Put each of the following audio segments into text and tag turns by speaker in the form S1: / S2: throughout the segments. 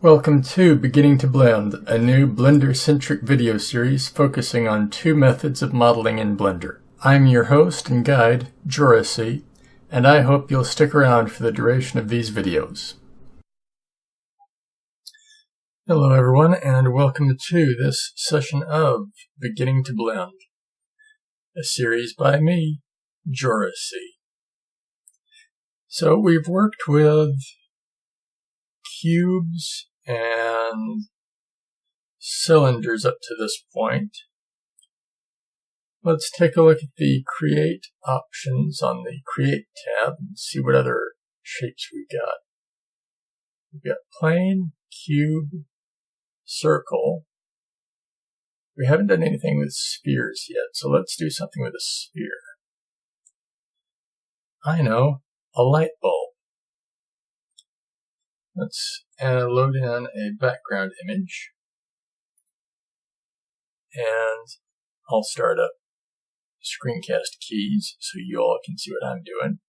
S1: Welcome to Beginning to Blend, a new Blender-centric video series focusing on two methods of modeling in Blender. I'm your host and guide, JoRaSe, and I hope you'll stick around for the duration of these videos. Hello everyone, and welcome to this session of Beginning to Blend, a series by me, JoRaSe. So we've worked with cubes and cylinders up to this point. Let's take a look at the Create options on the Create tab and see what other shapes we've got. We've got plane, cube, circle. We haven't done anything with spheres yet, so let's do something with a sphere. I know, a light bulb. Let's load in a background image, and I'll start up screencast keys so you all can see what I'm doing.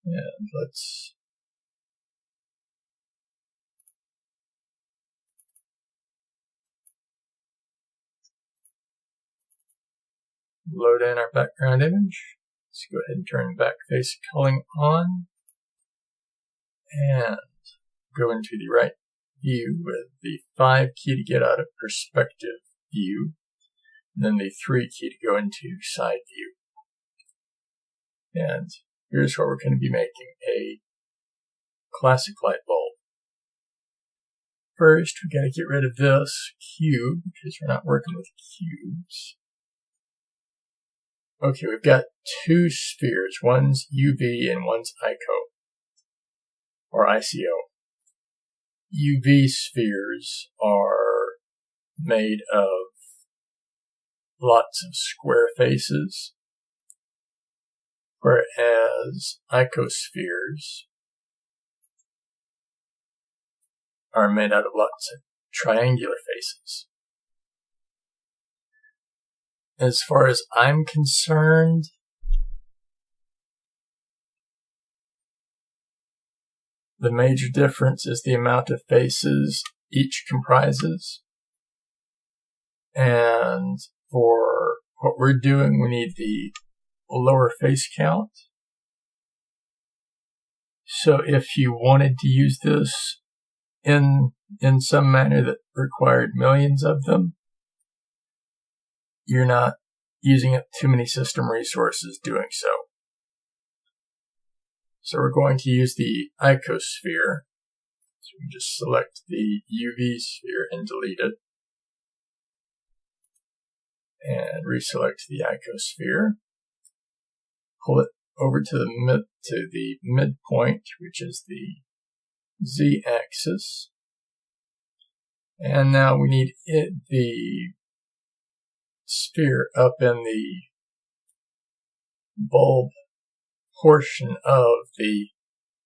S1: And let's load in our background image. Let's go ahead and turn back face culling on and go into the right view with the 5 key to get out of perspective view, and then the 3 key to go into side view. And here's what we're going to be making, a classic light bulb. First, we've got to get rid of this cube because we're not working with cubes. Okay, we've got two spheres. One's UV and one's ICO, or ICO. UV spheres are made of lots of square faces, whereas icospheres are made out of lots of triangular faces. As far as I'm concerned, the major difference is the amount of faces each comprises. And for what we're doing, we need the lower face count. So if you wanted to use this in some manner that required millions of them, you're not using up too many system resources doing so. So we're going to use the icosphere. So we just select the UV sphere and delete it. And reselect the icosphere. Pull it over to the midpoint, which is the z-axis. And now we need the sphere up in the bulb portion of the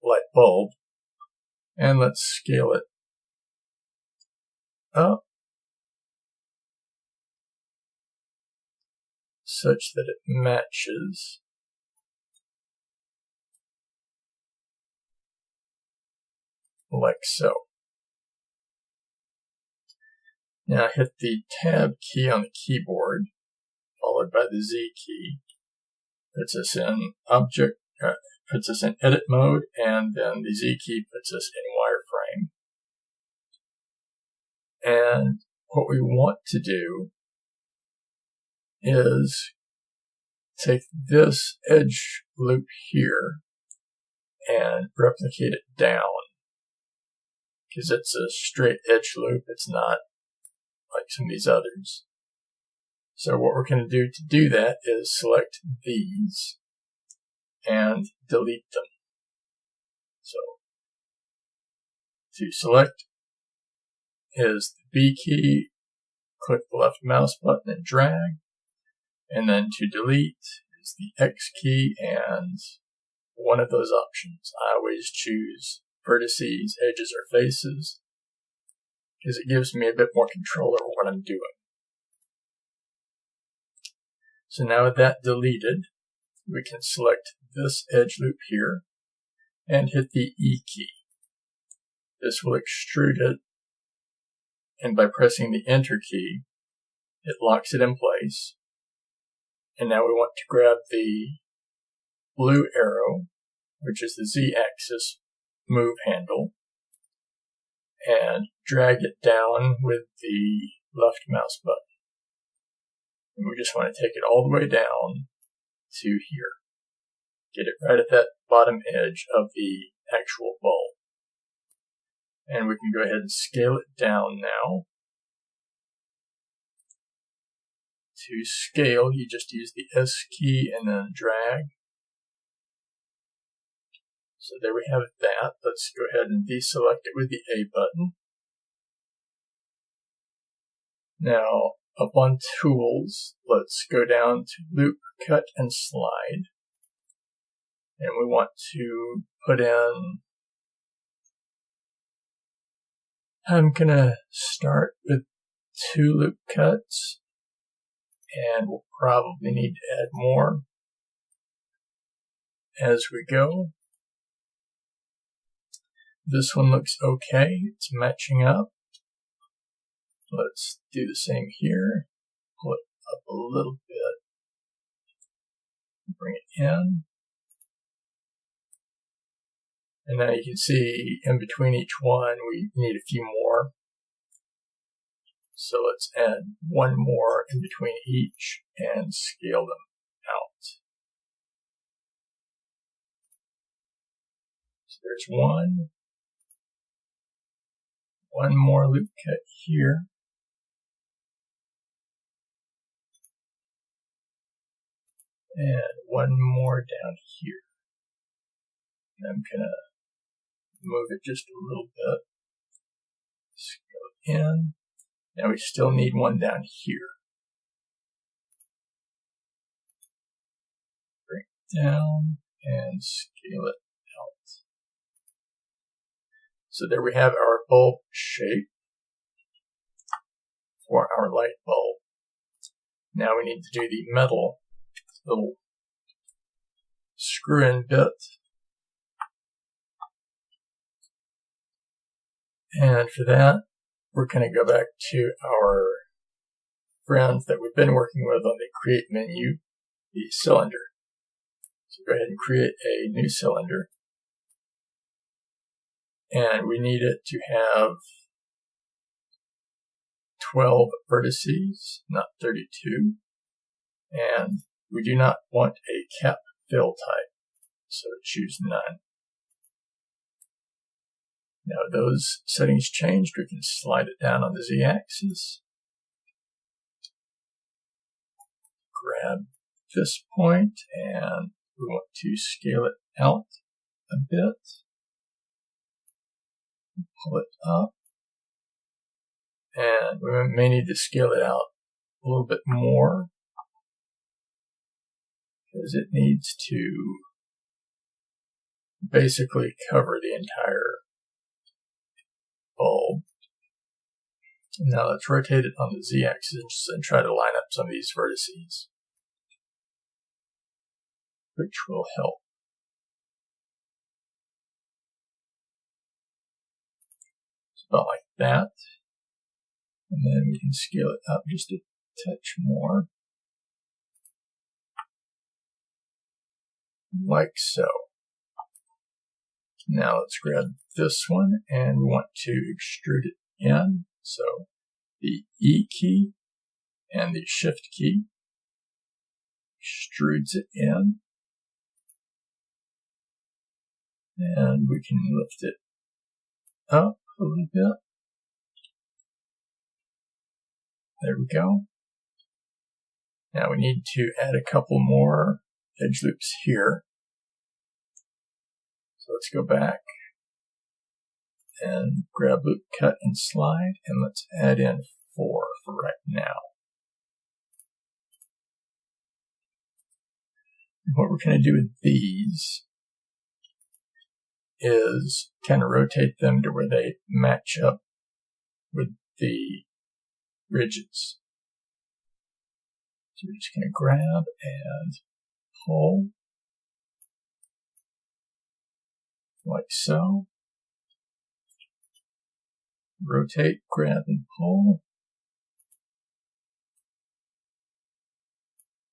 S1: light bulb, and let's scale it up such that it matches like so. Now hit the Tab key on the keyboard, followed by the Z key. Puts us in edit mode, and then the Z key puts us in wireframe. And what we want to do is take this edge loop here and replicate it down, because it's a straight edge loop. It's not like some of these others. So what we're going to do that is select these and delete them. So to select is the B key, click the left mouse button and drag, and then to delete is the X key and one of those options. I always choose vertices, edges, or faces because it gives me a bit more control over what I'm doing. So now with that deleted, we can select this edge loop here and hit the E key. This will extrude it, and by pressing the Enter key, it locks it in place. And now we want to grab the blue arrow, which is the Z-axis move handle, and drag it down with the left mouse button. And we just want to take it all the way down to here. Get it right at that bottom edge of the actual bulb. And we can go ahead and scale it down now. To scale, you just use the S key and then drag. So there we have that. Let's go ahead and deselect it with the A button. Now, up on Tools, let's go down to Loop, Cut, and Slide. And we want to put in, I'm going to start with 2 loop cuts, and we'll probably need to add more as we go. This one looks okay, it's matching up. Let's do the same here. Pull it up a little bit. Bring it in. And now you can see in between each one we need a few more. So let's add one more in between each and scale them out. So there's one more loop cut here. And one more down here. And I'm going to move it just a little bit. Scale it in. Now we still need one down here. Bring it down and scale it out. So there we have our bulb shape for our light bulb. Now we need to do the metal little screw-in bit. And for that, we're going to go back to our friends that we've been working with on the Create menu, the cylinder. So go ahead and create a new cylinder. And we need it to have 12 vertices, not 32. And we do not want a cap fill type, so choose none. Now those settings changed, we can slide it down on the Z-axis. Grab this point and we want to scale it out a bit. Pull it up. And we may need to scale it out a little bit more, because it needs to basically cover the entire bulb. Now let's rotate it on the Z-axis and try to line up some of these vertices, which will help. It's about like that. And then we can scale it up just a touch more. Like so. Now let's grab this one and we want to extrude it in. So the E key and the Shift key extrudes it in. And we can lift it up a little bit. There we go. Now we need to add a couple more edge loops here. So let's go back and grab loop, cut, and slide, and let's add in 4 for right now. And what we're going to do with these is kind of rotate them to where they match up with the ridges. So we're just going to grab and pull. like so. Rotate, grab, and pull.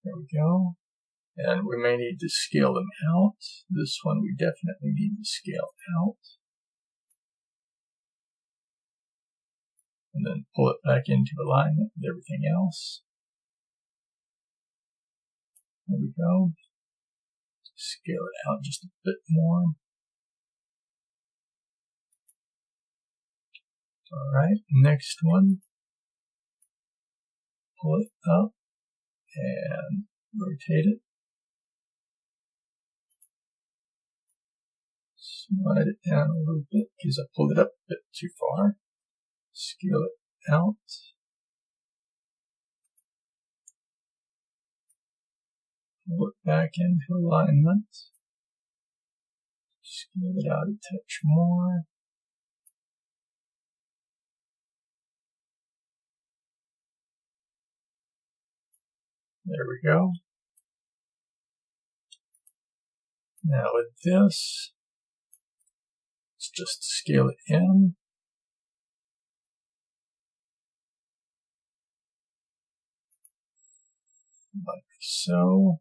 S1: There we go. And we may need to scale them out. This one we definitely need to scale out. And then pull it back into alignment with everything else. There we go. Scale it out just a bit more. Alright, next one. Pull it up and rotate it. Slide it down a little bit because I pulled it up a bit too far. Scale it out. Pull it back into alignment. Scale it out a touch more. There we go. Now with this, let's just scale it in. Like so.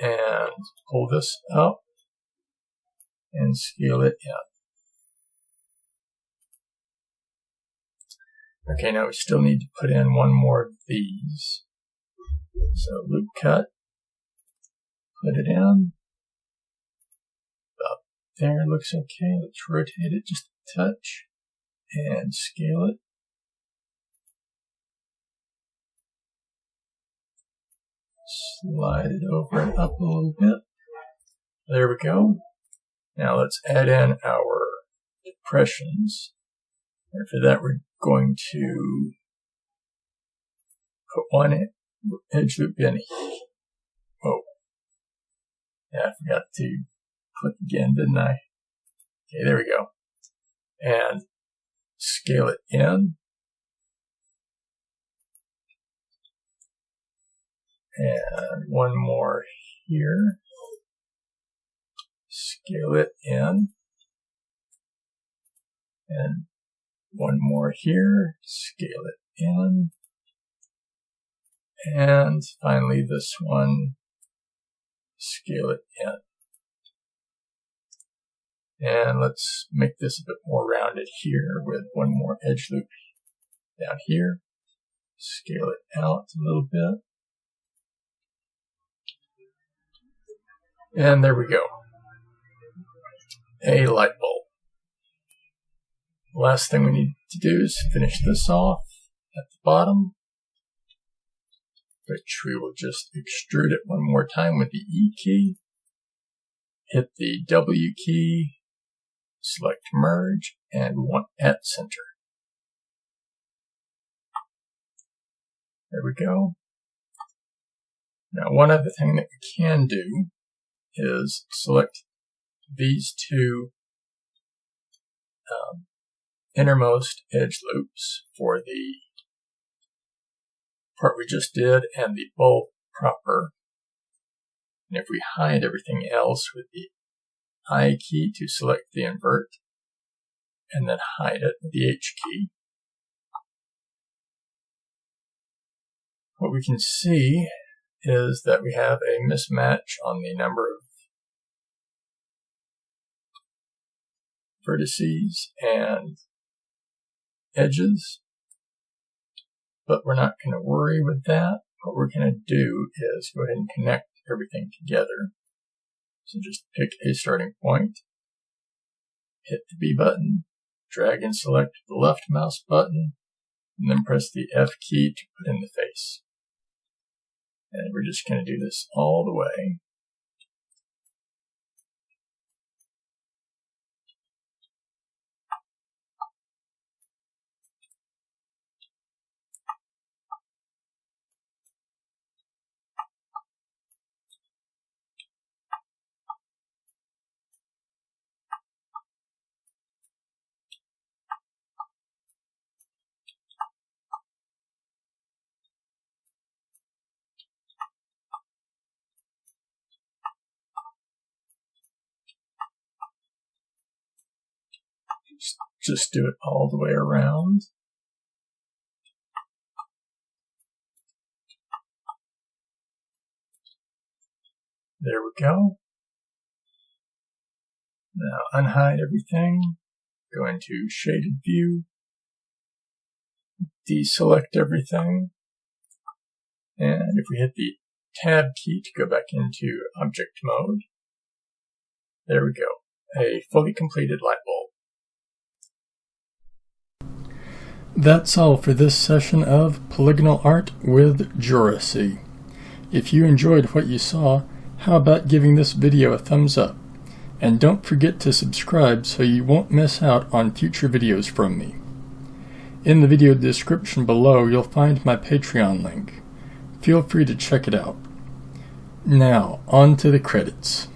S1: And pull this up and scale it in. Okay, now we still need to put in one more of these. So loop cut, put it in. Up there looks okay. Let's rotate it just a touch and scale it. Slide it over and up a little bit. There we go. Now let's add in our depressions. And for that we're going to put one edge loop in. Oh, yeah, I forgot to click again, didn't I? Okay, there we go. And scale it in. And one more here. Scale it in. And one more here. Scale it in. And finally this one. Scale it in. And let's make this a bit more rounded here with one more edge loop down here. Scale it out a little bit. And there we go. A light bulb. The last thing we need to do is finish this off at the bottom, which we will just extrude it one more time with the E key. Hit the W key, select merge, and we want at center. There we go. Now one other thing that we can do is select these two innermost edge loops for the part we just did and the bulb proper. And if we hide everything else with the I key to select the invert and then hide it with the H key, what we can see is that we have a mismatch on the number of vertices and edges, but we're not going to worry with that. What we're going to do is go ahead and connect everything together. So just pick a starting point, hit the B button, drag and select the left mouse button, and then press the F key to put in the face. And we're just going to do this all the way. Just do it all the way around. There we go. Now unhide everything. Go into shaded view. Deselect everything. And if we hit the tab key to go back into object mode, there we go. A fully completed light bulb. That's all for this session of Polygonal Art with JoRaSe. If you enjoyed what you saw, how about giving this video a thumbs up? And don't forget to subscribe so you won't miss out on future videos from me. In the video description below, you'll find my Patreon link. Feel free to check it out. Now, on to the credits.